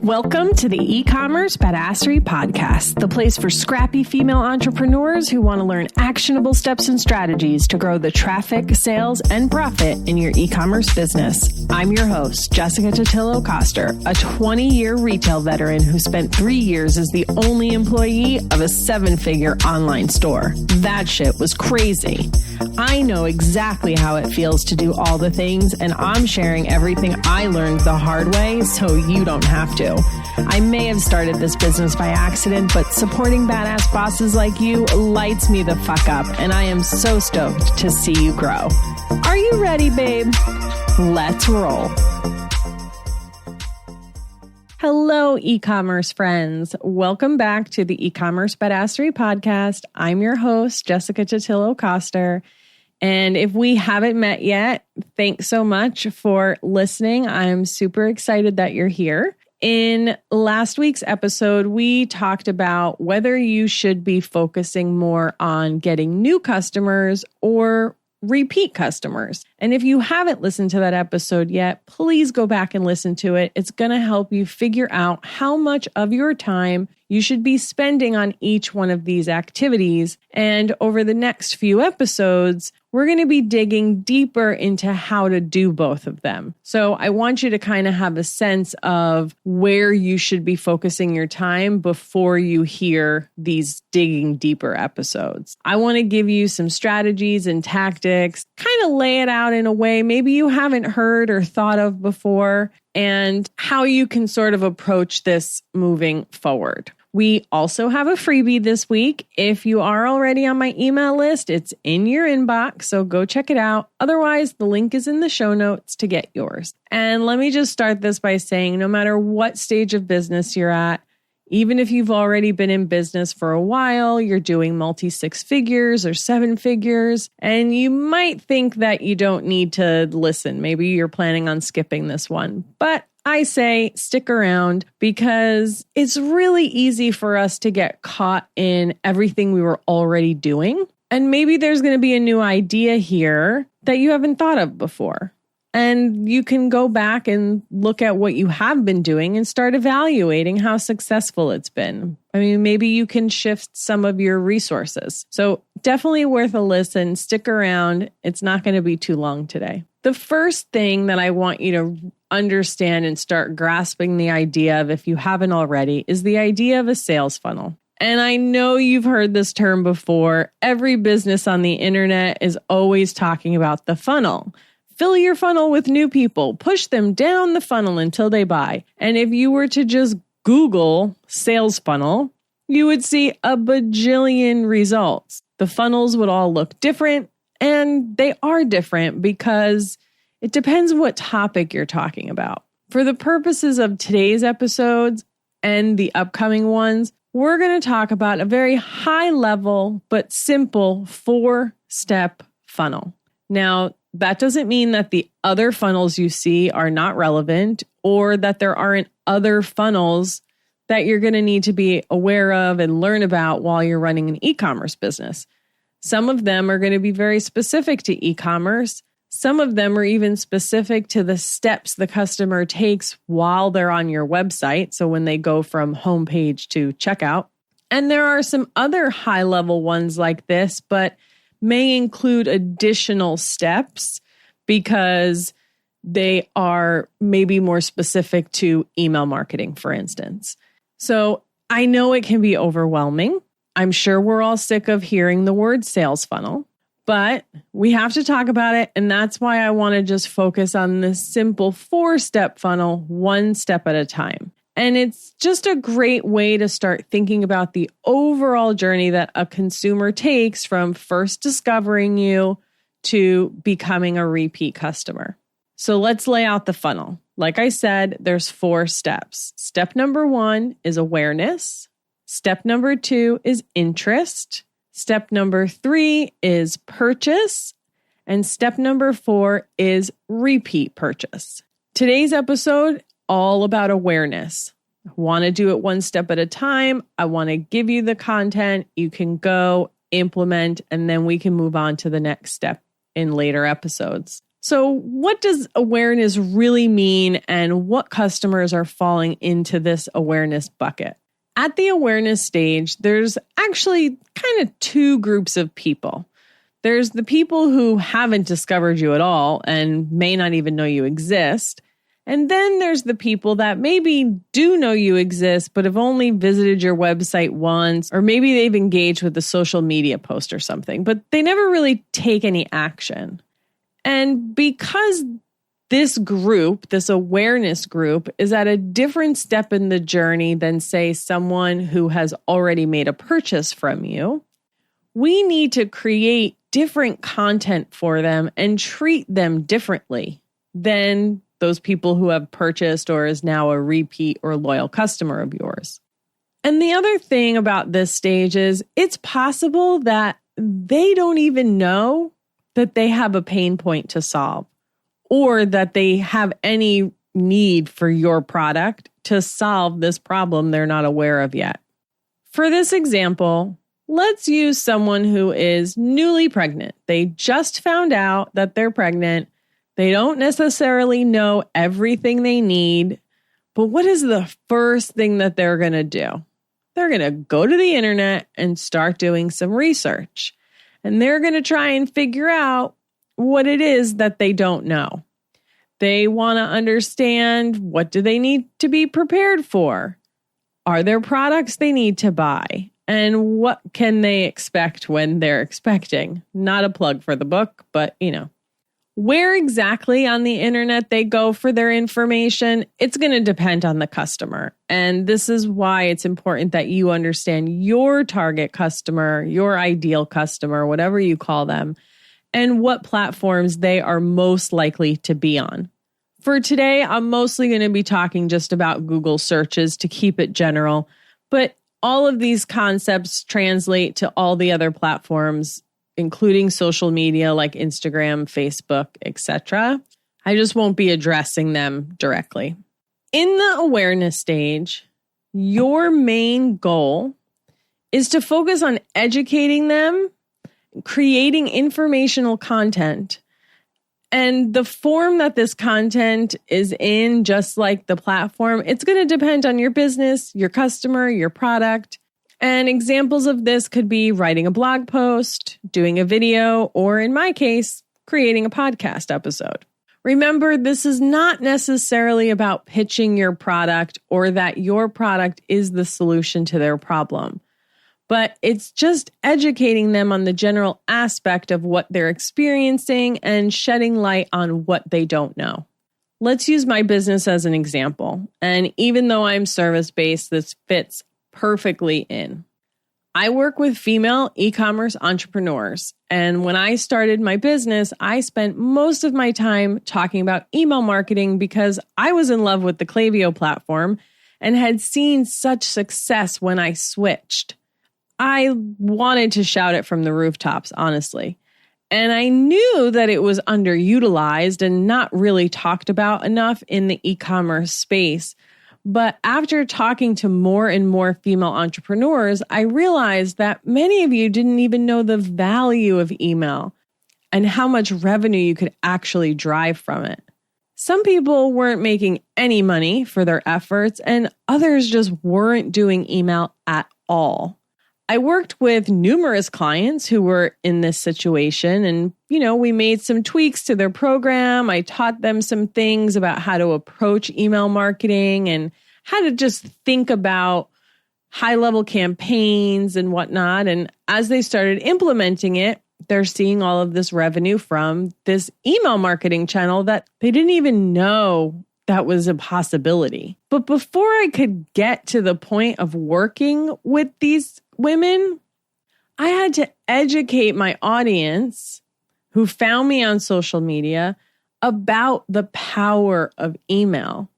Welcome to the eCommerce Badassery podcast, the place for scrappy female entrepreneurs who want to learn actionable steps and strategies to grow the traffic, sales, and profit in your e-commerce business. I'm your host, Jessica Totillo-Coster, a 20-year retail veteran who spent 3 years as the only employee of a 7-figure online store. That shit was crazy. I know exactly how it feels to do all the things, and I'm sharing everything I learned the hard way so you don't have to. I may have started this business by accident, but supporting badass bosses like you lights me the fuck up, and I am so stoked to see you grow. Are you ready, babe? Let's roll. Hello, e-commerce friends. Welcome back to the eCommerce Badassery podcast. I'm your host, Jessica Totillo-Coster. And if we haven't met yet, thanks so much for listening. I'm super excited that you're here. In last week's episode, we talked about whether you should be focusing more on getting new customers or repeat customers. And if you haven't listened to that episode yet, please go back and listen to it. It's going to help you figure out how much of your time you should be spending on each one of these activities. And over the next few episodes, we're going to be digging deeper into how to do both of them. So I want you to kind of have a sense of where you should be focusing your time before you hear these digging deeper episodes. I want to give you some strategies and tactics, kind of lay it out in a way maybe you haven't heard or thought of before, and how you can sort of approach this moving forward. We also have a freebie this week. If you are already on my email list, it's in your inbox, so go check it out. Otherwise, the link is in the show notes to get yours. And let me just start this by saying, no matter what stage of business you're at, even if you've already been in business for a while, you're doing multi-6 figures or 7 figures, and you might think that you don't need to listen. Maybe you're planning on skipping this one, but I say stick around because it's really easy for us to get caught in everything we were already doing. And maybe there's going to be a new idea here that you haven't thought of before. And you can go back and look at what you have been doing and start evaluating how successful it's been. I mean, maybe you can shift some of your resources. So definitely worth a listen. Stick around. It's not going to be too long today. The first thing that I want you to understand and start grasping the idea of, if you haven't already, is the idea of a sales funnel. And I know you've heard this term before. Every business on the internet is always talking about the funnel. Fill your funnel with new people. Push them down the funnel until they buy. And if you were to just Google sales funnel, you would see a bajillion results. The funnels would all look different, and they are different because it depends what topic you're talking about. For the purposes of today's episodes and the upcoming ones, we're going to talk about a very high level but simple 4-step funnel. Now, that doesn't mean that the other funnels you see are not relevant or that there aren't other funnels that you're going to need to be aware of and learn about while you're running an e-commerce business. Some of them are going to be very specific to e-commerce. Some of them are even specific to the steps the customer takes while they're on your website. So when they go from homepage to checkout. And there are some other high-level ones like this, but may include additional steps because they are maybe more specific to email marketing, for instance. So I know it can be overwhelming. I'm sure we're all sick of hearing the word sales funnel, but we have to talk about it. And that's why I want to just focus on this simple 4-step funnel, 1 step at a time. And it's just a great way to start thinking about the overall journey that a consumer takes from first discovering you to becoming a repeat customer. So let's lay out the funnel. Like I said, there's 4 steps. Step number 1 is awareness. Step number 2 is interest. Step number 3 is purchase. And step number 4 is repeat purchase. Today's episode, all about awareness. I want to do it 1 step at a time. I want to give you the content. You can go implement, and then we can move on to the next step in later episodes. So what does awareness really mean, and what customers are falling into this awareness bucket? At the awareness stage, there's actually kind of two groups of people. There's the people who haven't discovered you at all and may not even know you exist. And then there's the people that maybe do know you exist, but have only visited your website once, or maybe they've engaged with a social media post or something, but they never really take any action. And because this group, this awareness group, is at a different step in the journey than, say, someone who has already made a purchase from you, we need to create different content for them and treat them differently than those people who have purchased or is now a repeat or loyal customer of yours. And the other thing about this stage is it's possible that they don't even know that they have a pain point to solve, or that they have any need for your product to solve this problem they're not aware of yet. For this example, let's use someone who is newly pregnant. They just found out that they're pregnant. They don't necessarily know everything they need, but what is the first thing that they're going to do? They're going to go to the internet and start doing some research. And they're going to try and figure out what it is that they don't know. They want to understand, what do they need to be prepared for? Are there products they need to buy? And what can they expect when they're expecting? Not a plug for the book, but where exactly on the internet they go for their information, it's going to depend on the customer. And this is why it's important that you understand your target customer, your ideal customer, whatever you call them, and what platforms they are most likely to be on. For today, I'm mostly going to be talking just about Google searches to keep it general, but all of these concepts translate to all the other platforms, including social media like Instagram, Facebook, etc. I just won't be addressing them directly. In the awareness stage, your main goal is to focus on educating them, creating informational content, and the form that this content is in, just like the platform, it's going to depend on your business, your customer, your product. And examples of this could be writing a blog post, doing a video, or in my case, creating a podcast episode. Remember, this is not necessarily about pitching your product or that your product is the solution to their problem, but it's just educating them on the general aspect of what they're experiencing and shedding light on what they don't know. Let's use my business as an example. And even though I'm service-based, this fits perfectly in. I work with female e-commerce entrepreneurs. And when I started my business, I spent most of my time talking about email marketing because I was in love with the Klaviyo platform and had seen such success when I switched. I wanted to shout it from the rooftops, honestly. And I knew that it was underutilized and not really talked about enough in the e-commerce space. But after talking to more and more female entrepreneurs, I realized that many of you didn't even know the value of email and how much revenue you could actually drive from it. Some people weren't making any money for their efforts, and others just weren't doing email at all. I worked with numerous clients who were in this situation, and, we made some tweaks to their program. I taught them some things about how to approach email marketing and how to just think about high-level campaigns and whatnot. And as they started implementing it, they're seeing all of this revenue from this email marketing channel that they didn't even know that was a possibility. But before I could get to the point of working with these women, I had to educate my audience who found me on social media about the power of email,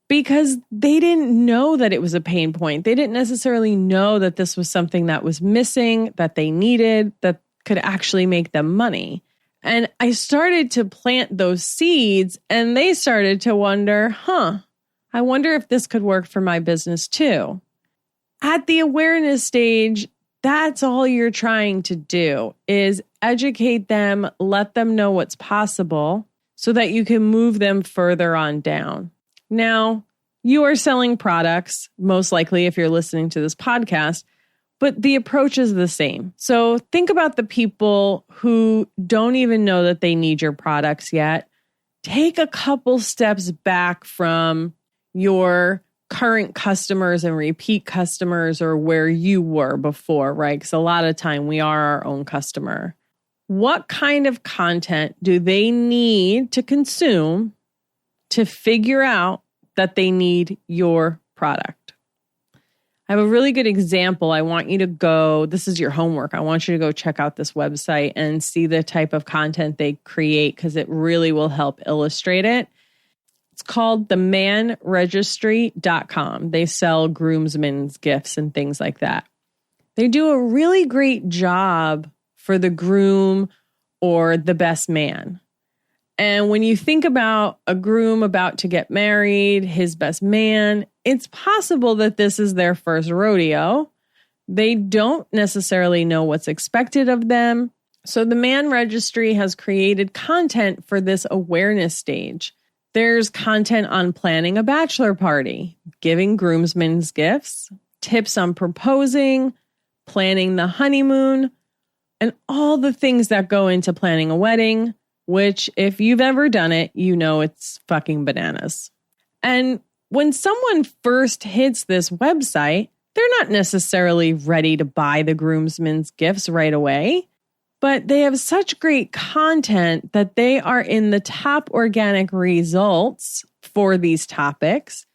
because they didn't know that it was a pain point. They didn't necessarily know that this was something that was missing, that they needed, that could actually make them money. And I started to plant those seeds, and they started to wonder, I wonder if this could work for my business too. At the awareness stage, that's all you're trying to do is educate them, let them know what's possible. so that you can move them further on down. Now, you are selling products, most likely if you're listening to this podcast, but the approach is the same. So think about the people who don't even know that they need your products yet. Take a couple steps back from your current customers and repeat customers or where you were before, right? Because a lot of time we are our own customer. What kind of content do they need to consume to figure out that they need your product? I have a really good example. I want you to go, this is your homework. I want you to go check out this website and see the type of content they create because it really will help illustrate it. It's called themanregistry.com. They sell groomsmen's gifts and things like that. They do a really great job for the groom or the best man. And when you think about a groom about to get married, his best man, it's possible that this is their first rodeo. They don't necessarily know what's expected of them. So the Man Registry has created content for this awareness stage. There's content on planning a bachelor party, giving groomsmen's gifts, tips on proposing, planning the honeymoon, and all the things that go into planning a wedding, which if you've ever done it, you know it's fucking bananas. And when someone first hits this website, they're not necessarily ready to buy the groomsmen's gifts right away, but they have such great content that they are in the top organic results for these topics.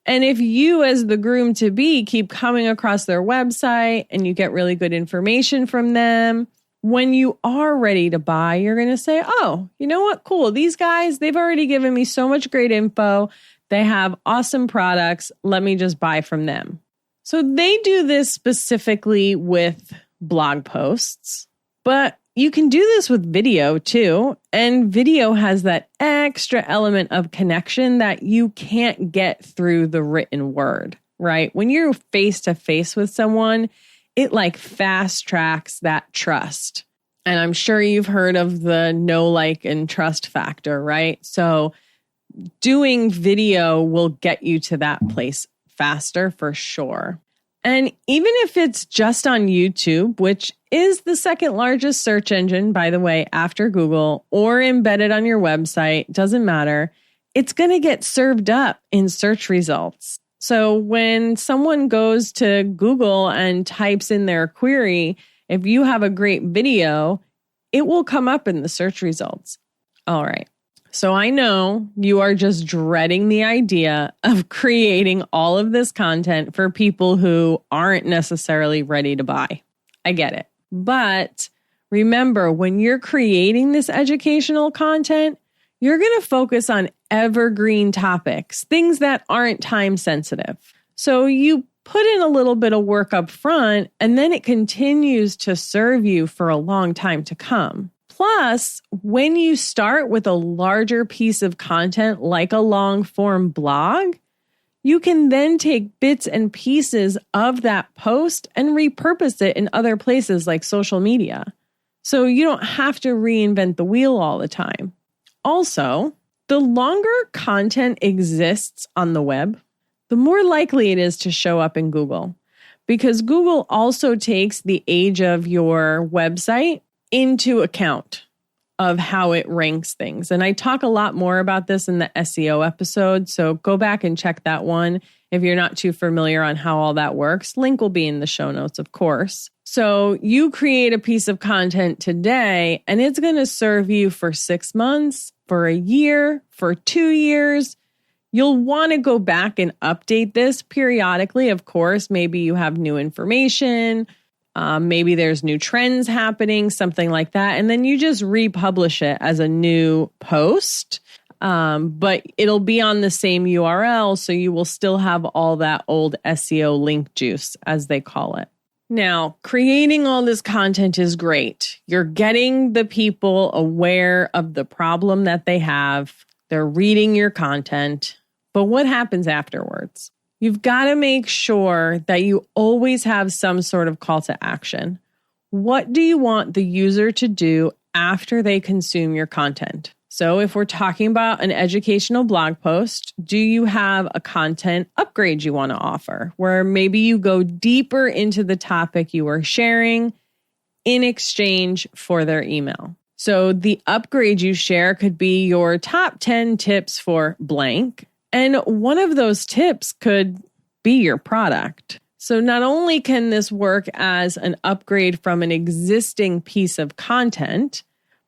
And if you as the groom-to-be keep coming across their website and you get really good information from them, when you are ready to buy, you're going to say, oh, you know what? Cool. These guys, they've already given me so much great info. They have awesome products. Let me just buy from them. So they do this specifically with blog posts, but you can do this with video too. And video has that extra element of connection that you can't get through the written word, right? When you're face to face with someone, it like fast tracks that trust. And I'm sure you've heard of the know, like, and trust factor, right? So doing video will get you to that place faster for sure. And even if it's just on YouTube, which is the second largest search engine, by the way, after Google, or embedded on your website, doesn't matter, it's going to get served up in search results. So when someone goes to Google and types in their query, if you have a great video, it will come up in the search results. All right. So I know you are just dreading the idea of creating all of this content for people who aren't necessarily ready to buy. I get it. But remember, when you're creating this educational content, you're going to focus on evergreen topics, things that aren't time sensitive. So you put in a little bit of work up front, and then it continues to serve you for a long time to come. Plus, when you start with a larger piece of content like a long form blog, you can then take bits and pieces of that post and repurpose it in other places like social media. So you don't have to reinvent the wheel all the time. Also, the longer content exists on the web, the more likely it is to show up in Google, because Google also takes the age of your website into account of how it ranks things. And I talk a lot more about this in the SEO episode, so go back and check that one if you're not too familiar on how all that works. Link will be in the show notes, of course. So you create a piece of content today, and it's going to serve you for 6 months, for a year, for 2 years. You'll want to go back and update this periodically. Of course, maybe you have new information. Maybe there's new trends happening, something like that. And then you just republish it as a new post. But it'll be on the same URL. So you will still have all that old SEO link juice, as they call it. Now, creating all this content is great. You're getting the people aware of the problem that they have. They're reading your content. But what happens afterwards? You've got to make sure that you always have some sort of call to action. What do you want the user to do after they consume your content? So if we're talking about an educational blog post, do you have a content upgrade you want to offer where maybe you go deeper into the topic you are sharing in exchange for their email? So the upgrade you share could be your top 10 tips for blank. And one of those tips could be your product. So not only can this work as an upgrade from an existing piece of content,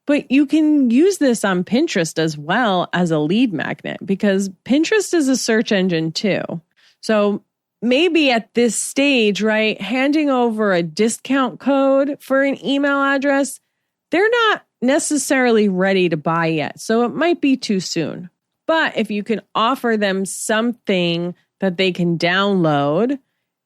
but you can use this on Pinterest as well as a lead magnet because Pinterest is a search engine too. So maybe at this stage, right, handing over a discount code for an email address, they're not necessarily ready to buy yet. So it might be too soon. But if you can offer them something that they can download,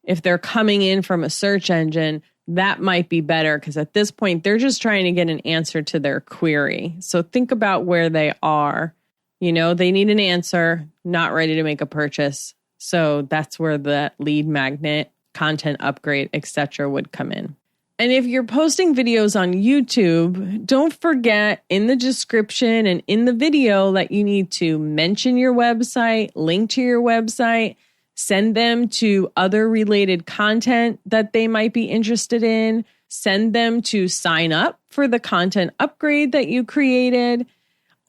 if they're coming in from a search engine, that might be better because at this point, they're just trying to get an answer to their query. So think about where they are. You know, they need an answer, not ready to make a purchase. So that's where the lead magnet, content upgrade, etc. would come in. And if you're posting videos on YouTube, don't forget in the description and in the video that you need to mention your website, link to your website, send them to other related content that they might be interested in, send them to sign up for the content upgrade that you created.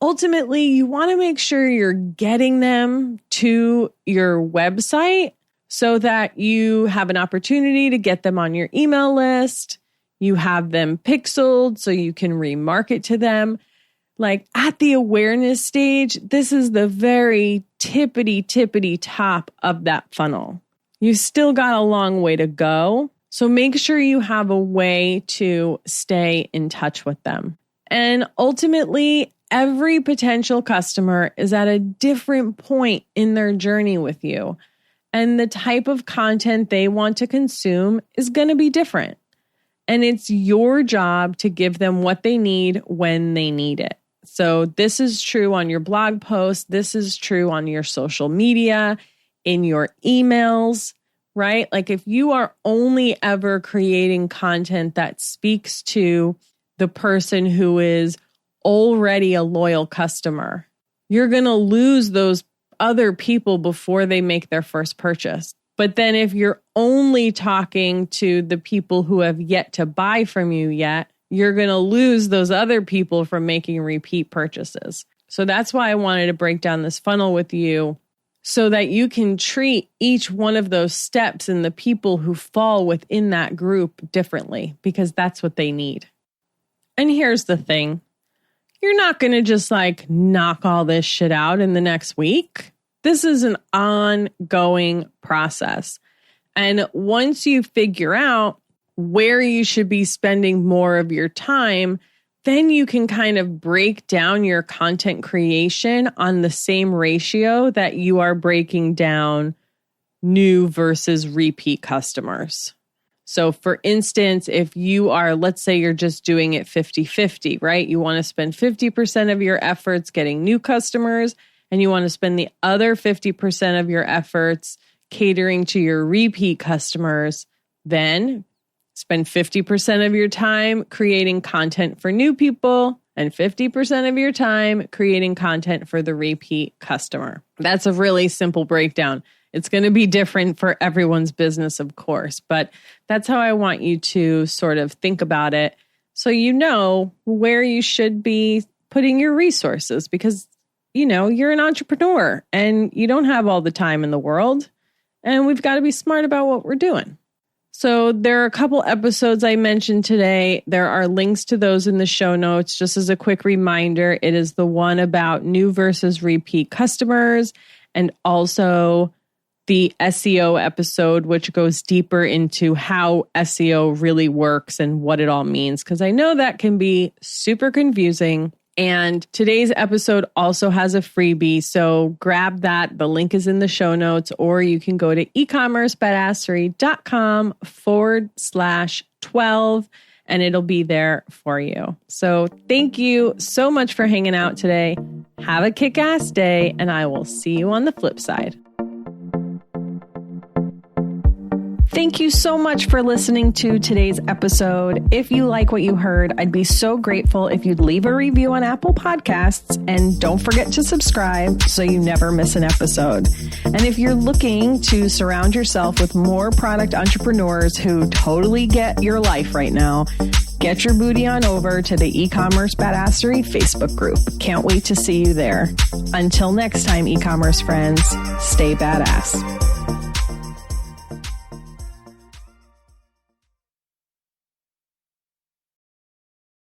Ultimately, you want to make sure you're getting them to your website so that you have an opportunity to get them on your email list. You have them pixeled so you can remarket to them. Like at the awareness stage, this is the very tippity top of that funnel. You still got a long way to go. So make sure you have a way to stay in touch with them. And ultimately, every potential customer is at a different point in their journey with you. And the type of content they want to consume is going to be different. And it's your job to give them what they need when they need it. So this is true on your blog post. This is true on your social media, in your emails, right? Like if you are only ever creating content that speaks to the person who is already a loyal customer, you're going to lose those other people before they make their first purchase. But then if you're only talking to the people who have yet to buy from you yet, you're going to lose those other people from making repeat purchases. So that's why I wanted to break down this funnel with you so that you can treat each one of those steps and the people who fall within that group differently because that's what they need. And here's the thing. You're not going to just like knock all this shit out in the next week. This is an ongoing process. And once you figure out where you should be spending more of your time, then you can kind of break down your content creation on the same ratio that you are breaking down new versus repeat customers. So for instance, if you are, let's say you're just doing it 50-50, right? You want to spend 50% of your efforts getting new customers, and you want to spend the other 50% of your efforts catering to your repeat customers, then spend 50% of your time creating content for new people and 50% of your time creating content for the repeat customer. That's a really simple breakdown. It's going to be different for everyone's business, of course, but that's how I want you to sort of think about it so you know where you should be putting your resources because you know, you're an entrepreneur and you don't have all the time in the world. And we've got to be smart about what we're doing. So there are a couple episodes I mentioned today. There are links to those in the show notes. Just as a quick reminder, it is the one about new versus repeat customers and also the SEO episode, which goes deeper into how SEO really works and what it all means. Because I know that can be super confusing. And today's episode also has a freebie, so grab that. The link is in the show notes, or you can go to ecommercebadassery.com/12, and it'll be there for you. So thank you so much for hanging out today. Have a kick-ass day, and I will see you on the flip side. Thank you so much for listening to today's episode. If you like what you heard, I'd be so grateful if you'd leave a review on Apple Podcasts, and don't forget to subscribe so you never miss an episode. And if you're looking to surround yourself with more product entrepreneurs who totally get your life right now, get your booty on over to the eCommerce Badassery Facebook group. Can't wait to see you there. Until next time, e-commerce friends, stay badass.